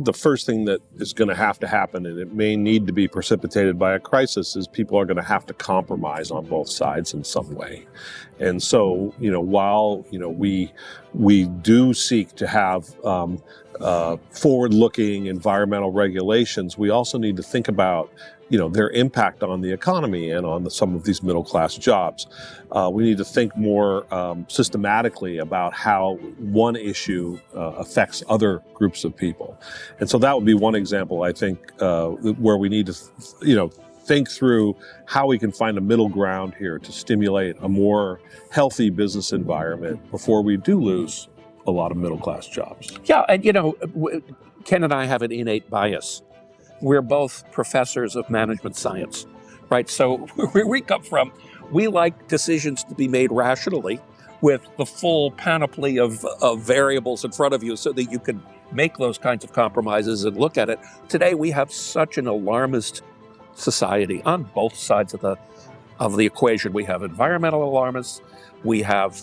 The first thing that is going to happen, and it may need to be precipitated by a crisis, is people are going to have to compromise on both sides in some way. And so, while, we do seek to have forward-looking environmental regulations, we also need to think about their impact on the economy and on some of these middle-class jobs. We need to think more systematically about how one issue affects other groups of people. And so that would be one example, I think, where we need to, think through how we can find a middle ground here to stimulate a more healthy business environment before we do lose a lot of middle-class jobs. Yeah, and Ken and I have an innate bias. We're both professors of management science, right? So where we come from, we like decisions to be made rationally with the full panoply of variables in front of you so that you can make those kinds of compromises and look at it. Today, we have such an alarmist society on both sides of the equation. We have environmental alarmists, we have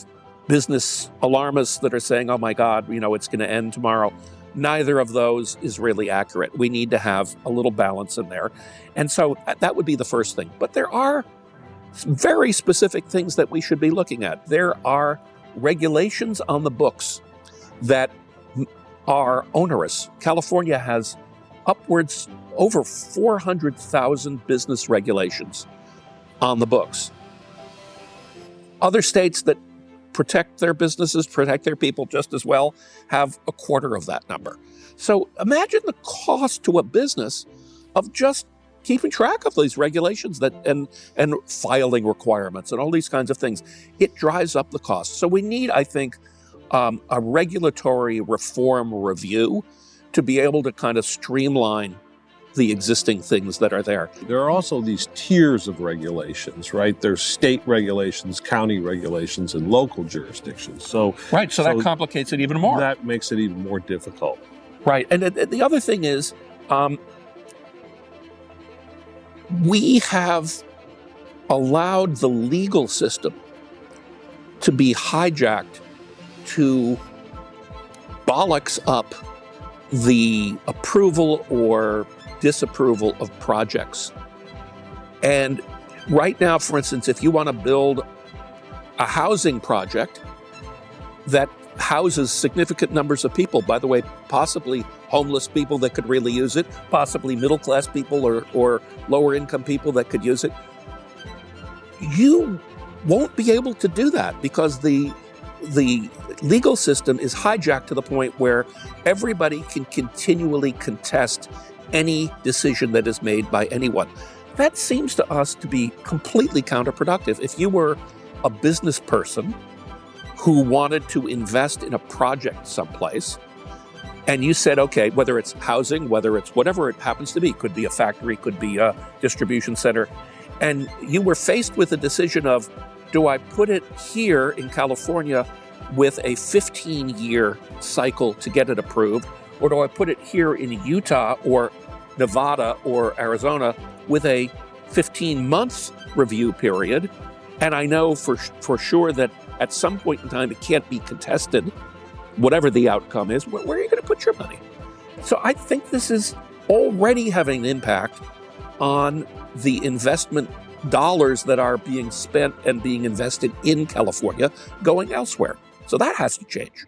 business alarmists that are saying, oh my God, it's going to end tomorrow. Neither of those is really accurate. We need to have a little balance in there. And so that would be the first thing. But there are very specific things that we should be looking at. There are regulations on the books that are onerous. California has upwards over 400,000 business regulations on the books. Other states that protect their businesses, protect their people just as well, have a quarter of that number. So imagine the cost to a business of just keeping track of these regulations and filing requirements and all these kinds of things. It drives up the cost. So we need, I think, a regulatory reform review to be able to kind of streamline the existing things that are there. There are also these tiers of regulations, right? There's state regulations, county regulations, and local jurisdictions. So that complicates it even more. That makes it even more difficult. Right. And the other thing is, we have allowed the legal system to be hijacked to bollocks up the approval or disapproval of projects. And right now, for instance, if you want to build a housing project that houses significant numbers of people, by the way, possibly homeless people that could really use it, possibly middle-class people or lower-income people that could use it, you won't be able to do that because the legal system is hijacked to the point where everybody can continually contest any decision that is made by anyone. That seems to us to be completely counterproductive. If you were a business person who wanted to invest in a project someplace, and you said, okay, whether it's housing, whether it's whatever it happens to be, could be a factory, could be a distribution center, and you were faced with the decision of, do I put it here in California with a 15-year cycle to get it approved, or do I put it here in Utah or Nevada or Arizona with a 15-month review period? And I know for sure that at some point in time it can't be contested, whatever the outcome is. Where are you going to put your money? So I think this is already having an impact on the investment dollars that are being spent and being invested in California going elsewhere. So that has to change.